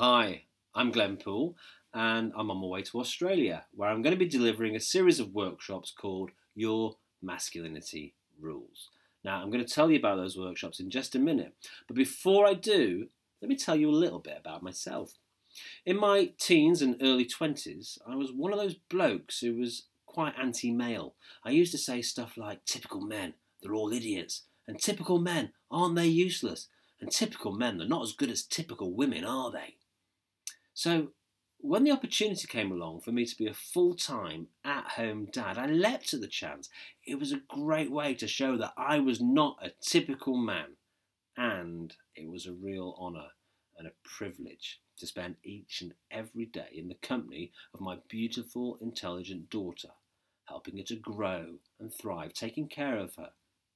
Hi, I'm Glenn Poole and I'm on my way to Australia where I'm going to be delivering a series of workshops called Your Masculinity Rules. Now, I'm going to tell you about those workshops in just a minute, but before I do, let me tell you a little bit about myself. In my teens and early 20s, I was one of those blokes who was quite anti-male. I used to say stuff like, typical men, they're all idiots, and typical men, aren't they useless? And typical men, they're not as good as typical women, are they? So when the opportunity came along for me to be a full-time, at-home dad, I leapt at the chance. It was a great way to show that I was not a typical man. And it was a real honour and a privilege to spend each and every day in the company of my beautiful, intelligent daughter, helping her to grow and thrive, taking care of her,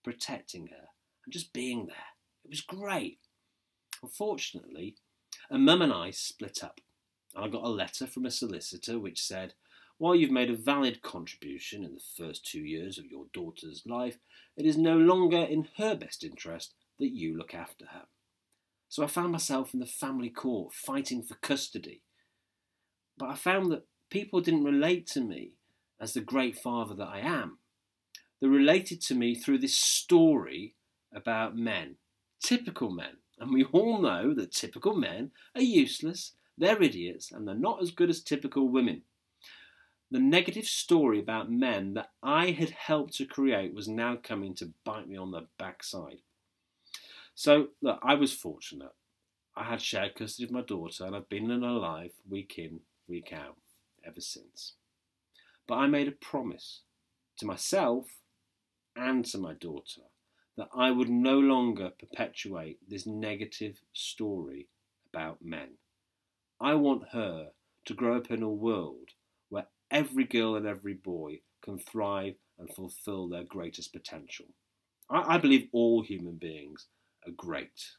protecting her, and just being there. It was great. Unfortunately, a mum and I split up. I got a letter from a solicitor which said, while you've made a valid contribution in the first 2 years of your daughter's life, it is no longer in her best interest that you look after her. So I found myself in the family court fighting for custody. But I found that people didn't relate to me as the great father that I am. They related to me through this story about men, typical men. And we all know that typical men are useless, they're idiots, and they're not as good as typical women. The negative story about men that I had helped to create was now coming to bite me on the backside. So, look, I was fortunate. I had shared custody of my daughter and I've been in her life week in, week out, ever since. But I made a promise to myself and to my daughter that I would no longer perpetuate this negative story about men. I want her to grow up in a world where every girl and every boy can thrive and fulfill their greatest potential. I believe all human beings are great.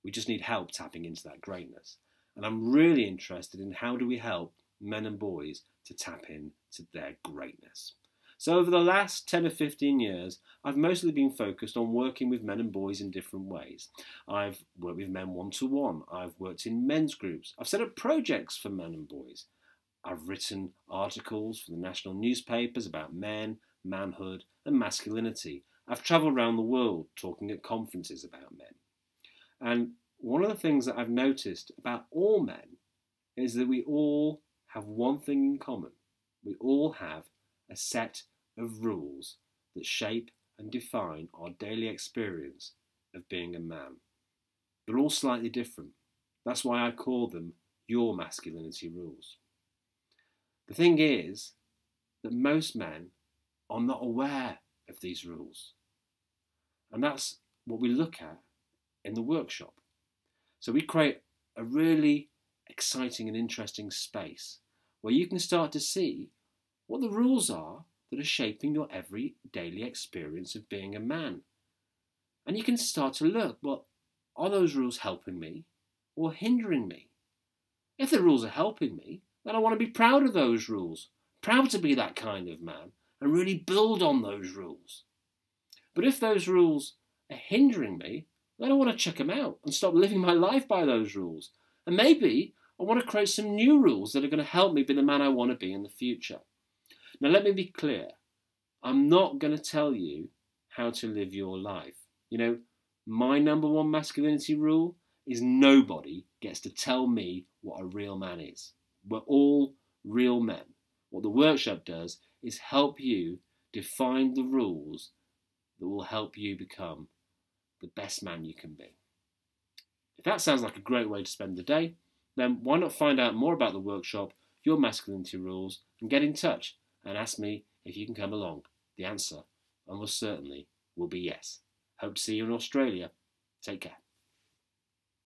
We just need help tapping into that greatness. And I'm really interested in how do we help men and boys to tap into their greatness. So over the last 10 or 15 years, I've mostly been focused on working with men and boys in different ways. I've worked with men one-to-one. I've worked in men's groups. I've set up projects for men and boys. I've written articles for the national newspapers about men, manhood and masculinity. I've travelled around the world talking at conferences about men. And one of the things that I've noticed about all men is that we all have one thing in common. We all have a set of rules that shape and define our daily experience of being a man. They're all slightly different. That's why I call them your masculinity rules. The thing is that most men are not aware of these rules. And that's what we look at in the workshop. So we create a really exciting and interesting space where you can start to see what the rules are that are shaping your every daily experience of being a man. And you can start to look, well, are those rules helping me or hindering me? If the rules are helping me, then I want to be proud of those rules, proud to be that kind of man and really build on those rules. But if those rules are hindering me, then I want to check them out and stop living my life by those rules. And maybe I want to create some new rules that are going to help me be the man I want to be in the future. Now, let me be clear. I'm not going to tell you how to live your life. You know, my number one masculinity rule is nobody gets to tell me what a real man is. We're all real men. What the workshop does is help you define the rules that will help you become the best man you can be. If that sounds like a great way to spend the day, then why not find out more about the workshop, Your Masculinity Rules, and get in touch and ask me if you can come along. The answer, almost certainly, will be yes. Hope to see you in Australia. Take care.